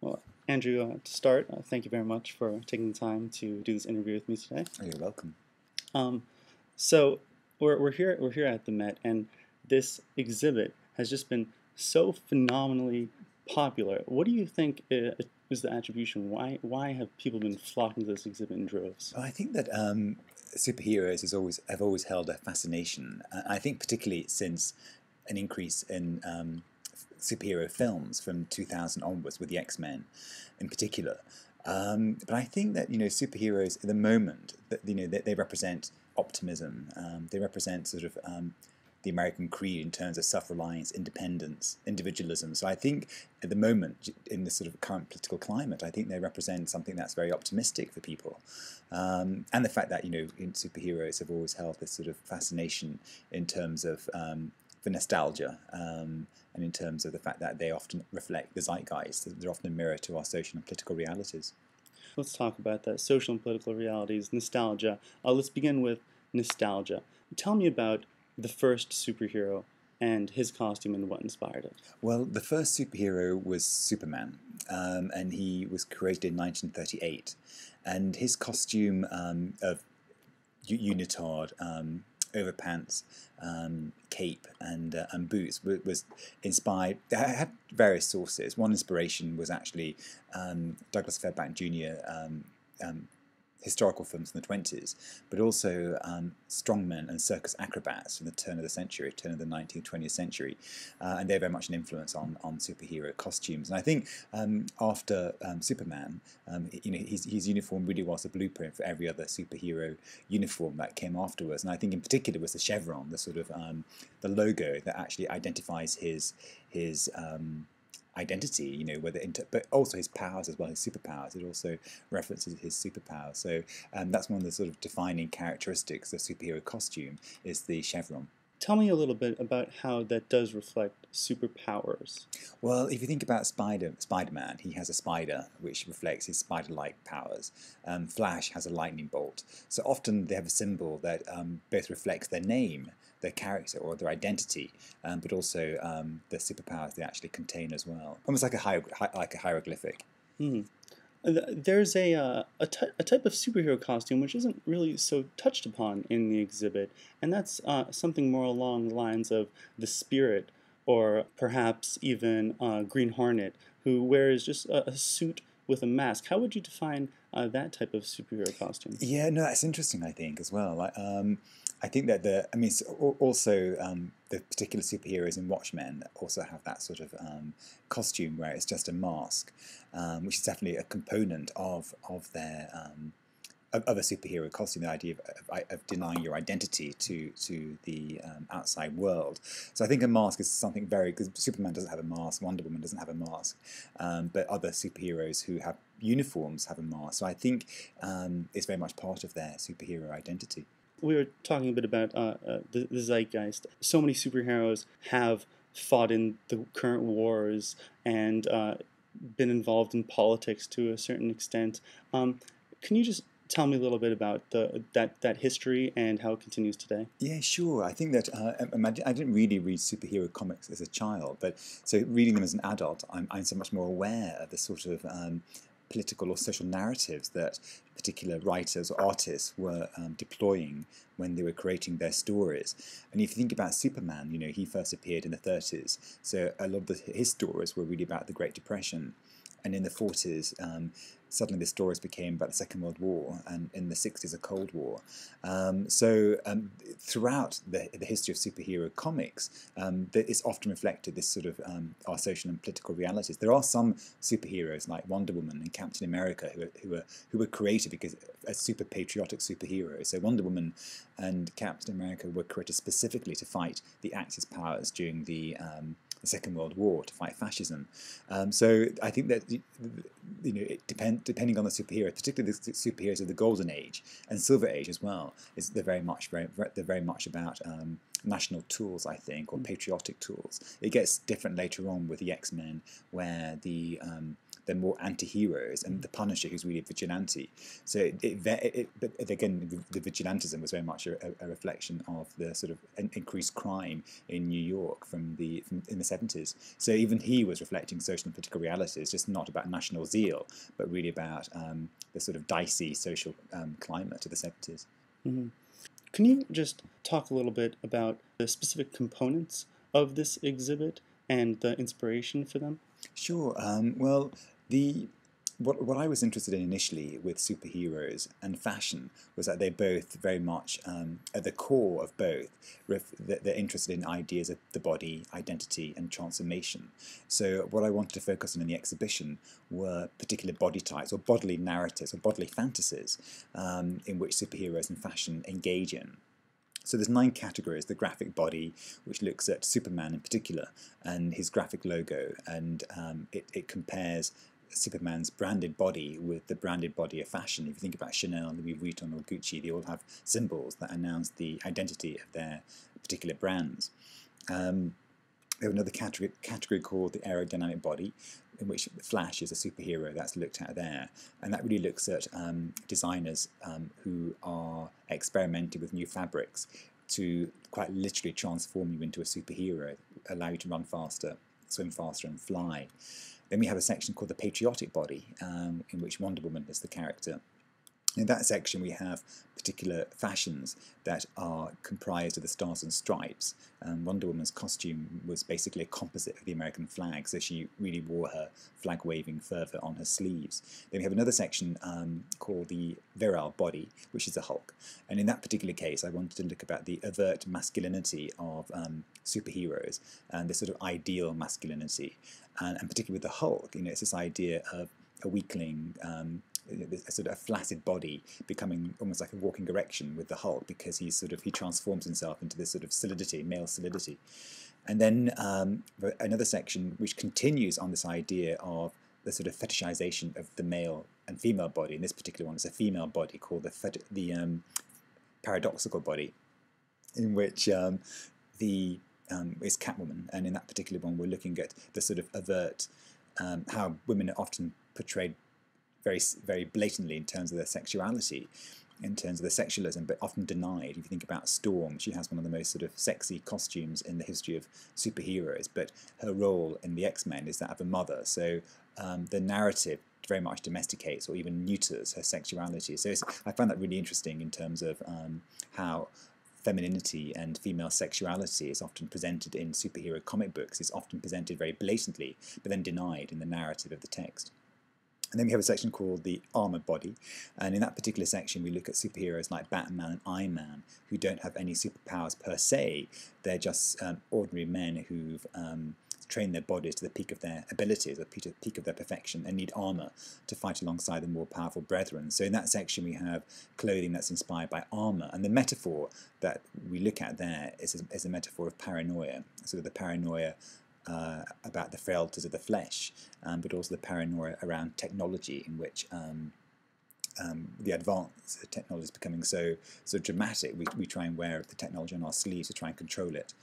Well, Andrew, to start, thank you very much for taking the time to do this interview with me today. Oh, you're welcome. Um, so we're here at the Met, and this exhibit has just been so phenomenally popular. What do you think is the attribution? Why have people been flocking to this exhibit in droves? Well, I think that superheroes have always held a fascination. I think particularly since an increase in superhero films from 2000 onwards with the X-Men, in particular. But I think that superheroes at the moment that they represent optimism. They represent sort of the American creed in terms of self-reliance, independence, individualism. So I think at the moment, in this sort of current political climate, I think they represent something that's very optimistic for people. And the fact that, superheroes have always held this sort of fascination in terms of for nostalgia and in terms of the fact that they often reflect the zeitgeist. They're often a mirror to our social and political realities. Let's talk about that social and political realities, nostalgia. Let's begin with nostalgia. Tell me about the first superhero and his costume and what inspired it. Well, the first superhero was Superman, and he was created in 1938. And his costume of unitard, overpants, cape, and boots was inspired. It had various sources. One inspiration was actually Douglas Fairbanks Jr. Historical films from the 20s, but also strongmen and circus acrobats from the turn of the 19th, 20th century, and they're very much an influence on superhero costumes. And I think after Superman, his uniform really was a blueprint for every other superhero uniform that came afterwards. And I think in particular was the chevron, the sort of the logo that actually identifies his identity, but also his powers as well, his superpowers. It also references his superpowers. So that's one of the sort of defining characteristics of superhero costume is the chevron. Tell me a little bit about how that does reflect superpowers. Well, if you think about Spider-Man, he has a spider which reflects his spider-like powers. Flash has a lightning bolt. So often they have a symbol that both reflects their name, their character, or their identity, but also the superpowers they actually contain as well. Almost like a hieroglyphic. Hmm. There's a type of superhero costume which isn't really so touched upon in the exhibit, and that's something more along the lines of the Spirit, or perhaps even Green Hornet, who wears just a suit with a mask. How would you define that type of superhero costume? Yeah, no, that's interesting. I think as well. I think that also the particular superheroes in Watchmen also have that sort of costume where it's just a mask, which is definitely a component of their of a superhero costume, the idea of denying your identity to the outside world. So I think a mask is something because Superman doesn't have a mask, Wonder Woman doesn't have a mask, but other superheroes who have uniforms have a mask. So I think it's very much part of their superhero identity. We were talking a bit about the zeitgeist. So many superheroes have fought in the current wars and been involved in politics to a certain extent. Can you just tell me a little bit about that history and how it continues today? Yeah, sure. I think that I didn't really read superhero comics as a child, but so reading them as an adult, I'm so much more aware of the sort of political or social narratives that particular writers or artists were deploying when they were creating their stories. And if you think about Superman, he first appeared in the 30s, so a lot of his stories were really about the Great Depression. And in the 40s, suddenly the stories became about the Second World War, and in the 60s, a Cold War. Throughout the history of superhero comics, it's often reflected this sort of our social and political realities. There are some superheroes like Wonder Woman and Captain America who were created because as super patriotic superheroes. So Wonder Woman and Captain America were created specifically to fight the Axis powers during the Second World War, to fight fascism. So I think that depending on the superhero, particularly the superheroes of the Golden Age and Silver Age as well, they're very much about national tools, I think, or patriotic tools. It gets different later on with the X-Men, where the they're more anti-heroes, and the Punisher, who's really a vigilante. So but again, the vigilantism was very much a reflection of the sort of increased crime in New York in the 70s. So even he was reflecting social and political realities, just not about national zeal, but really about the sort of dicey social climate of the 70s. Mm-hmm. Can you just talk a little bit about the specific components of this exhibit and the inspiration for them? Sure. Well, what I was interested in initially with superheroes and fashion was that they both very much, at the core of both, they're interested in ideas of the body, identity, and transformation. So what I wanted to focus on in the exhibition were particular body types or bodily narratives or bodily fantasies in which superheroes and fashion engage in. So there's 9 categories. The graphic body, which looks at Superman in particular and his graphic logo, and it compares Superman's branded body with the branded body of fashion. If you think about Chanel, Louis Vuitton, or Gucci, they all have symbols that announce the identity of their particular brands. We have another category called the aerodynamic body, in which Flash is a superhero that's looked at there. And that really looks at designers who are experimenting with new fabrics to quite literally transform you into a superhero, allow you to run faster, swim faster, and fly. Then we have a section called the patriotic body, in which Wonder Woman is the character. In that section, we have particular fashions that are comprised of the stars and stripes. Wonder Woman's costume was basically a composite of the American flag, so she really wore her flag-waving fervour on her sleeves. Then we have another section called the virile body, which is the Hulk. And in that particular case, I wanted to look about the overt masculinity of superheroes and this sort of ideal masculinity. And particularly with the Hulk, it's this idea of a weakling, a sort of a flaccid body becoming almost like a walking erection with the Hulk, because he transforms himself into this sort of solidity, male solidity. And then another section which continues on this idea of the sort of fetishization of the male and female body. In this particular one, it's a female body called the paradoxical body, in which is Catwoman. And in that particular one, we're looking at the sort of overt, how women are often portrayed very, very blatantly in terms of their sexuality, in terms of their sexualism, but often denied. If you think about Storm, she has one of the most sort of sexy costumes in the history of superheroes, but her role in the X-Men is that of a mother. So the narrative very much domesticates or even neuters her sexuality. So I find that really interesting in terms of how femininity and female sexuality is often presented in superhero comic books. It's often presented very blatantly, but then denied in the narrative of the text. And then we have a section called the armoured body, and in that particular section we look at superheroes like Batman and Iron Man, who don't have any superpowers per se. They're just ordinary men who've trained their bodies to the peak of their abilities, the peak of their perfection, and need armour to fight alongside the more powerful brethren. So in that section we have clothing that's inspired by armour, and the metaphor that we look at there is a metaphor of paranoia, sort of the paranoia about the frailties of the flesh, but also the paranoia around technology, in which the advance of technology is becoming so dramatic. We try and wear the technology on our sleeves to try and control it.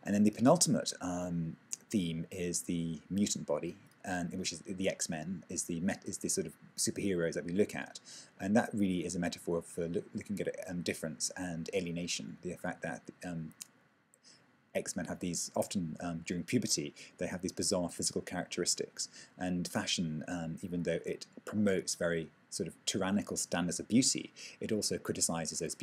And then the penultimate theme is the mutant body, and which is the X-Men, is the sort of superheroes that we look at, and that really is a metaphor for looking at difference and alienation. The fact that X-Men have these, often during puberty, they have these bizarre physical characteristics. And fashion, even though it promotes very sort of tyrannical standards of beauty, it also criticizes those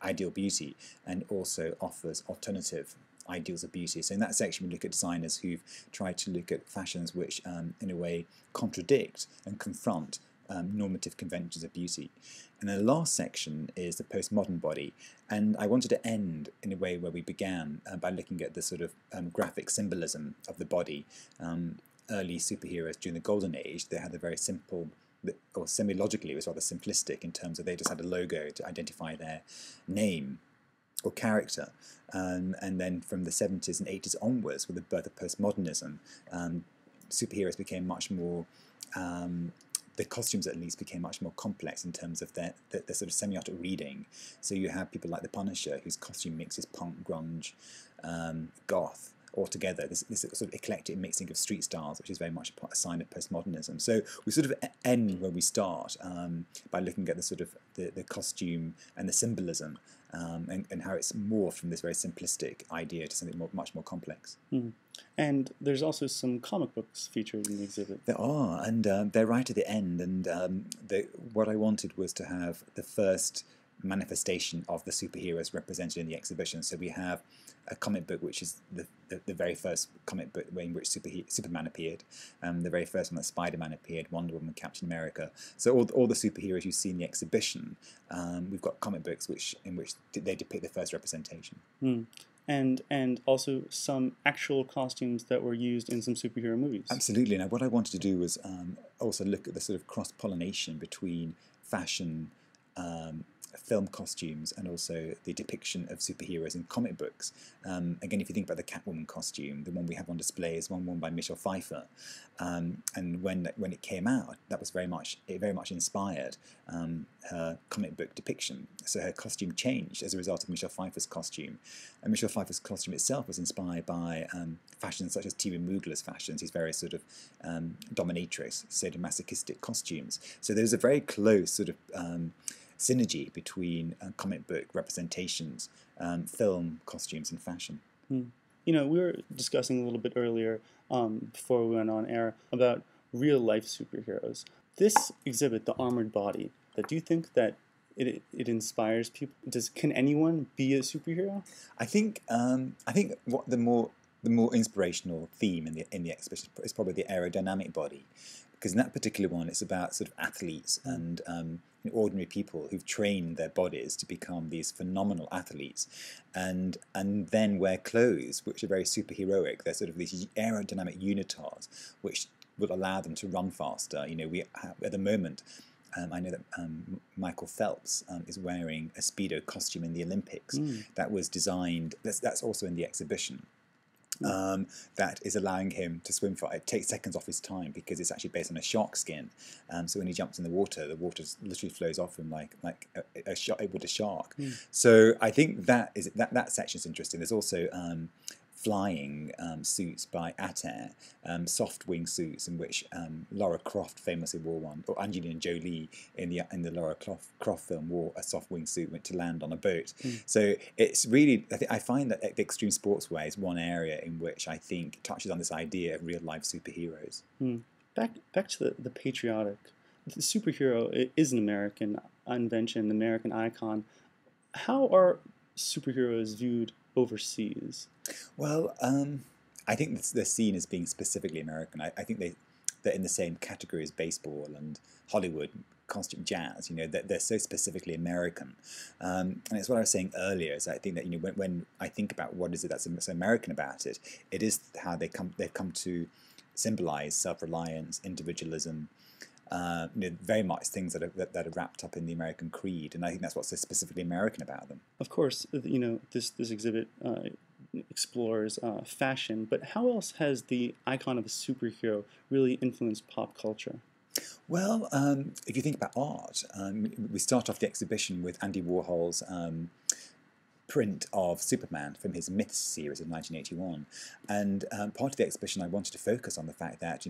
ideal beauty, and also offers alternative ideals of beauty. So in that section we look at designers who've tried to look at fashions which, in a way, contradict and confront normative conventions of beauty. And then the last section is the postmodern body, and I wanted to end in a way where we began, by looking at the sort of graphic symbolism of the body. Early superheroes during the Golden Age, they had a very simple, or semi-logically it was rather simplistic in terms of they just had a logo to identify their name or character. And then from the 70s and 80s onwards, with the birth of postmodernism, superheroes became much more the costumes at least became much more complex in terms of their sort of semiotic reading. So you have people like the Punisher, whose costume mixes punk, grunge, goth, altogether. This sort of eclectic mixing of street styles, which is very much a sign of postmodernism. So we sort of end where we start by looking at the sort of the costume and the symbolism, and how it's morphed from this very simplistic idea to something much more complex. And there's also some comic books featured in the exhibit. There are, and they're right at the end. And what I wanted was to have the first manifestation of the superheroes represented in the exhibition. So we have a comic book, which is the very first comic book in which Superman appeared, the very first one that Spider-Man appeared, Wonder Woman, Captain America. So all the superheroes you see in the exhibition, we've got comic books in which they depict the first representation. And also some actual costumes that were used in some superhero movies. Absolutely. Now, what I wanted to do was also look at the sort of cross-pollination between fashion, film costumes, and also the depiction of superheroes in comic books. Again, if you think about the Catwoman costume, the one we have on display is one worn by Michelle Pfeiffer, and when it came out, it very much inspired her comic book depiction. So her costume changed as a result of Michelle Pfeiffer's costume, and Michelle Pfeiffer's costume itself was inspired by fashions such as Thierry Mugler's fashions, these various sort of dominatrix, sadomasochistic costumes. So there's a very close sort of synergy between comic book representations, film costumes, and fashion. We were discussing a little bit earlier before we went on air about real-life superheroes. This exhibit, The Armored Body, do you think that it inspires people? Can anyone be a superhero? I think what the more inspirational theme in the exhibition is probably the aerodynamic body, because in that particular one, it's about sort of athletes and ordinary people who've trained their bodies to become these phenomenal athletes, and then wear clothes which are very superheroic. They're sort of these aerodynamic unitards which will allow them to run faster. We have, at the moment, I know that Michael Phelps is wearing a Speedo costume in the Olympics. That was designed. That's also in the exhibition. That is allowing him to swim for. It takes seconds off his time because it's actually based on a shark skin. So when he jumps in the water literally flows off him like a shark. So I think that section is interesting. There's also flying suits by Attaire, soft wing suits in which Lara Croft famously wore one, or Angelina Jolie in the Lara Croft film wore a soft wing suit to land on a boat. So it's really, I find that the extreme sportswear is one area in which I think touches on this idea of real life superheroes. Back to the patriotic. The superhero is an American invention, an American icon. How are superheroes viewed overseas? Well, I think they're seen as being specifically American. I think they're in the same category as baseball and Hollywood, costume jazz. They're so specifically American, and it's what I was saying earlier. Is I think that when I think about what is it that's so American about it, it is how they've come to symbolize self-reliance, individualism. Very much things that are wrapped up in the American creed, and I think that's what's so specifically American about them. Of course, this exhibit explores fashion, but how else has the icon of a superhero really influenced pop culture? Well, if you think about art, we start off the exhibition with Andy Warhol's print of Superman from his Myths series in 1981, and part of the exhibition I wanted to focus on the fact that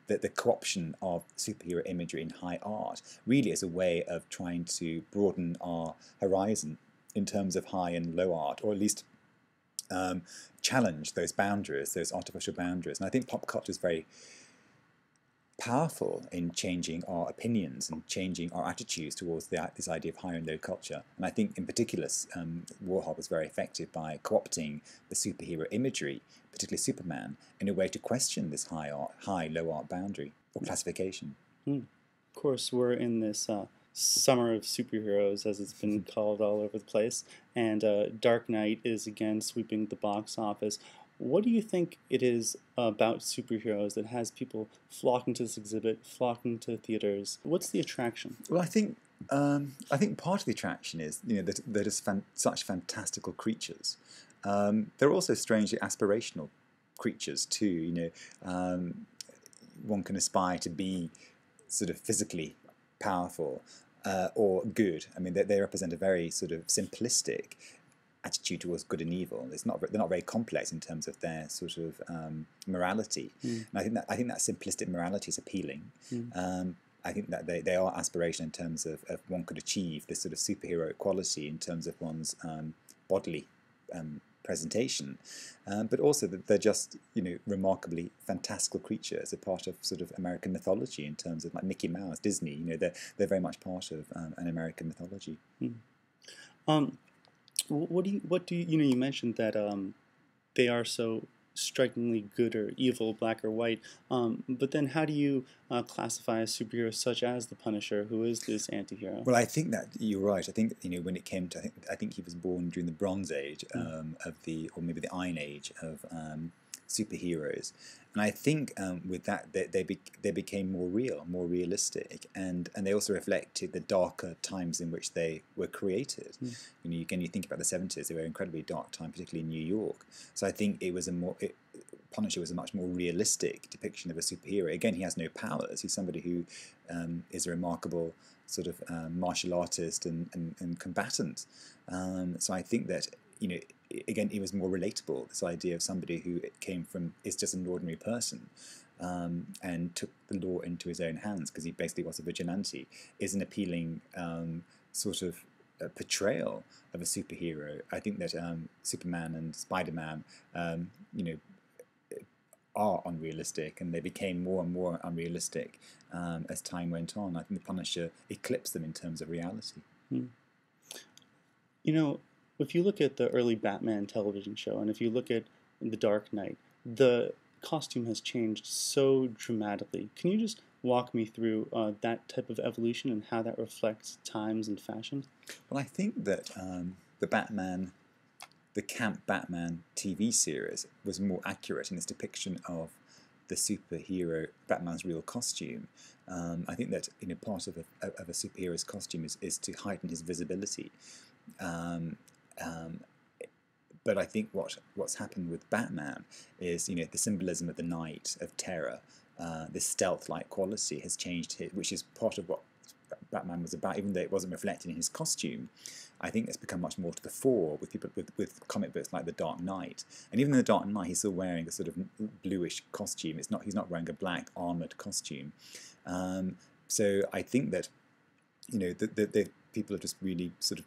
that the co-option of superhero imagery in high art really is a way of trying to broaden our horizon in terms of high and low art, or at least challenge those boundaries, those artificial boundaries. And I think pop culture is very powerful in changing our opinions and changing our attitudes towards this idea of high and low culture. And I think in particular Warhol was very effective by co-opting the superhero imagery, particularly Superman, in a way to question this high-low art boundary or classification. Of course, we're in this summer of superheroes, as it's been called all over the place, and Dark Knight is again sweeping the box office. What do you think it is about superheroes that has people flocking to this exhibit, flocking to theaters? What's the attraction? Well, I think part of the attraction is that they're just such fantastical creatures. They're also strangely aspirational creatures too. One can aspire to be sort of physically powerful or good. I mean, they represent a very sort of simplistic attitude towards good and evil. They're not very complex in terms of their sort of morality. And I think that simplistic morality is appealing. I think that they are aspirational in terms of one could achieve this sort of superhero quality in terms of one's bodily presentation, but also that they're just remarkably fantastical creatures, a part of sort of American mythology in terms of like Mickey Mouse, Disney. They're very much part of an American mythology. What do you you mentioned that they are so strikingly good or evil, black or white. But then how do you classify a superhero such as the Punisher, who is this anti-hero? Well, I think that you're right. I think when it came to, I think he was born during the Bronze Age or maybe the Iron Age of superheroes, and I think with that they became more real, more realistic, and they also reflected the darker times in which they were created. Again, you think about the 70s; they were an incredibly dark time, particularly in New York. So I think Punisher was a much more realistic depiction of a superhero. Again, he has no powers. He's somebody who is a remarkable sort of martial artist and combatant. So I think that again, it was more relatable. This idea of somebody who is just an ordinary person and took the law into his own hands because he basically was a vigilante, is an appealing sort of portrayal of a superhero. I think that Superman and Spider-Man, are unrealistic, and they became more and more unrealistic as time went on. I think the Punisher eclipsed them in terms of reality. If you look at the early Batman television show, and if you look at The Dark Knight, the costume has changed so dramatically. Can you just walk me through that type of evolution and how that reflects times and fashion? Well, I think that the camp Batman TV series was more accurate in its depiction of the superhero Batman's real costume. I think that part of a superhero's costume is to heighten his visibility. But I think what's happened with Batman is the symbolism of the night, of terror, this stealth-like quality has changed, which is part of what Batman was about, even though it wasn't reflected in his costume. I think it's become much more to the fore with people with comic books like The Dark Knight. And even in The Dark Knight, he's still wearing a sort of bluish costume. He's not wearing a black armored costume. So I think that the people have just really sort of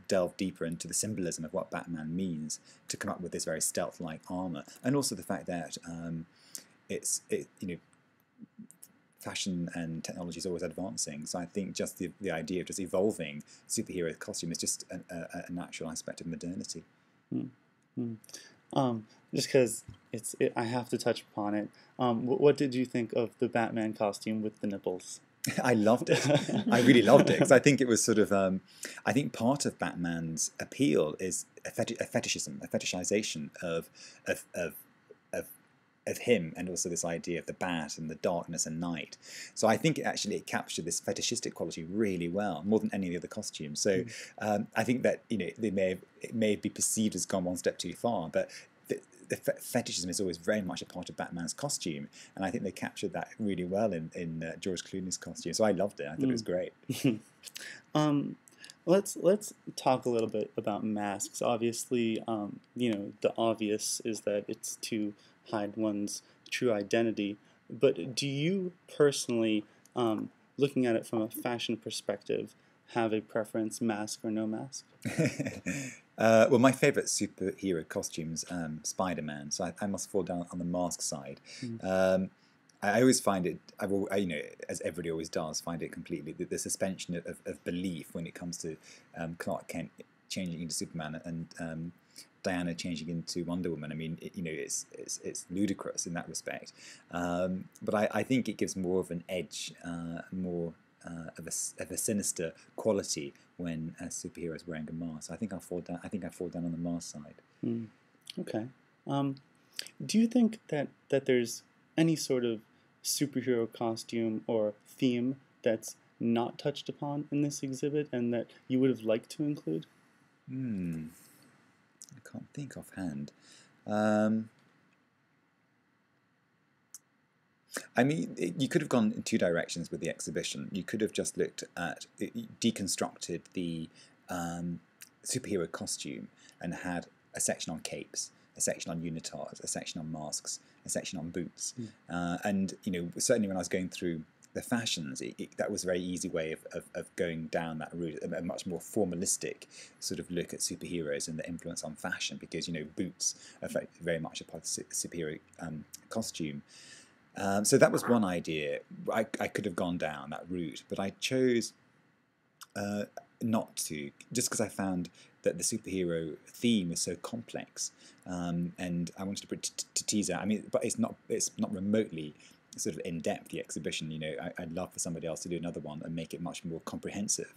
delved deeper into the symbolism of what Batman means to come up with this very stealth-like armor, and also the fact that fashion and technology is always advancing. So I think just the idea of just evolving superhero costume is just a natural aspect of modernity. Just because I have to touch upon it. What did you think of the Batman costume with the nipples? I loved it. I really loved it because I think it was sort of. I think part of Batman's appeal is a fetishism, a fetishization of him, and also this idea of the bat and the darkness and night. So I think it captured this fetishistic quality really well, more than any of the other costumes. So I think that it may be perceived as gone one step too far, but the fetishism is always very much a part of Batman's costume, and I think they captured that really well in George Clooney's costume. So I loved it. I thought it was great. Let's talk a little bit about masks. Obviously, the obvious is that it's to hide one's true identity. But do you personally, looking at it from a fashion perspective, have a preference, mask or no mask? Well, my favourite superhero costume is Spider-Man, so I must fall down on the mask side. I always find it, as everybody always does, find it completely, the suspension of belief when it comes to Clark Kent changing into Superman and Diana changing into Wonder Woman. I mean, it's ludicrous in that respect. But I think it gives more of an edge, more of a sinister quality when a superhero is wearing a mask. I think I fall down on the mask side. Okay. Do you think that there's any sort of superhero costume or theme that's not touched upon in this exhibit and that you would have liked to include? I can't think offhand. I mean, you could have gone in two directions with the exhibition. You could have just deconstructed the superhero costume and had a section on capes, a section on unitards, a section on masks, a section on boots. And certainly when I was going through the fashions, that was a very easy way of going down that route, a much more formalistic sort of look at superheroes and the influence on fashion, because boots are very much a part of superhero costume. So that was one idea. I could have gone down that route, but I chose not to, just because I found that the superhero theme was so complex, and I wanted to tease out. I mean, but it's not remotely sort of in depth, the exhibition. I'd love for somebody else to do another one and make it much more comprehensive.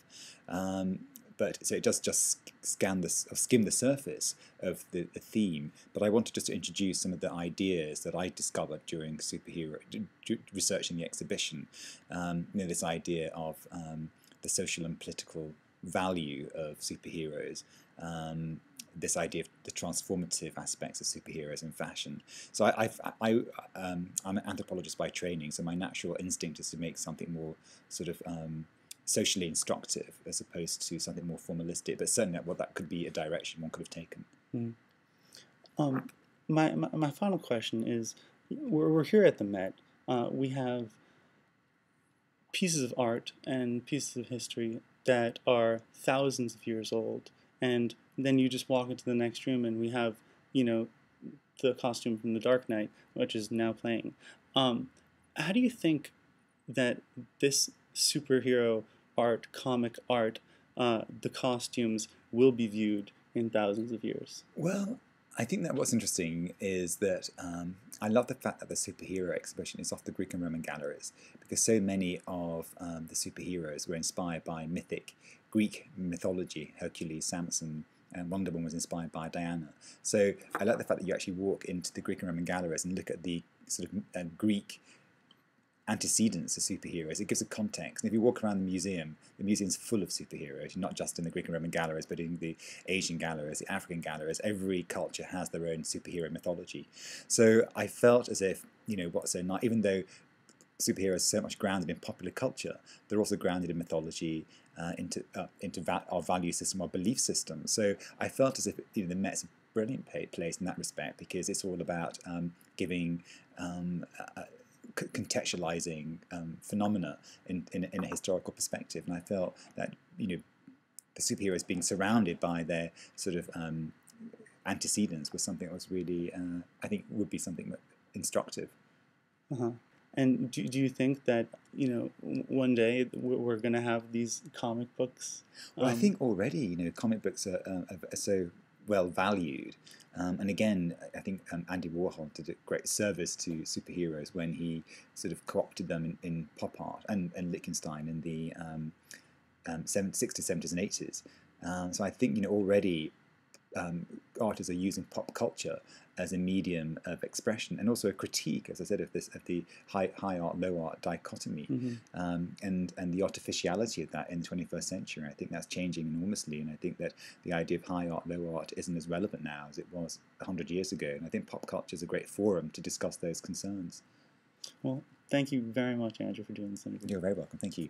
But so it does just skim the surface of the theme. But I wanted just to introduce some of the ideas that I discovered during researching the exhibition. This idea of the social and political value of superheroes. This idea of the transformative aspects of superheroes in fashion. So I'm an anthropologist by training, so my natural instinct is to make something more sort of socially instructive as opposed to something more formalistic. But certainly, that could be a direction one could have taken. My final question is: we're here at the Met. We have pieces of art and pieces of history that are thousands of years old, and then you just walk into the next room and we have, the costume from The Dark Knight, which is now playing. How do you think that this superhero art, comic art, the costumes will be viewed in thousands of years? Well, I think that what's interesting is that I love the fact that the superhero exhibition is off the Greek and Roman galleries, because so many of the superheroes were inspired by mythic Greek mythology. Hercules, Samson, and Wonder Woman was inspired by Diana. So I like the fact that you actually walk into the Greek and Roman galleries and look at the sort of Greek antecedents of superheroes. It gives a context. And if you walk around the museum's full of superheroes, not just in the Greek and Roman galleries, but in the Asian galleries, the African galleries. Every culture has their own superhero mythology. So I felt as if, what's so nice, even though superheroes are so much grounded in popular culture, they're also grounded in mythology, into our value system, our belief system. So I felt as if the Met's a brilliant place in that respect, because it's all about giving contextualizing phenomena in a historical perspective. And I felt that the superheroes being surrounded by their sort of antecedents was something that was really, I think, would be something that instructive. And do you think that one day we're going to have these comic books? Well, I think already comic books are so well valued. And again, I think Andy Warhol did a great service to superheroes when he sort of co-opted them in pop art, and Lichtenstein in the 60s, 70s, and 80s. So I think already artists are using pop culture as a medium of expression, and also a critique, as I said, of the high art, low art dichotomy, and the artificiality of that in the 21st century. I think that's changing enormously, and I think that the idea of high art, low art isn't as relevant now as it was 100 years ago. And I think pop culture is a great forum to discuss those concerns. Well, thank you very much, Andrew, for doing this interview. You're very welcome. Thank you.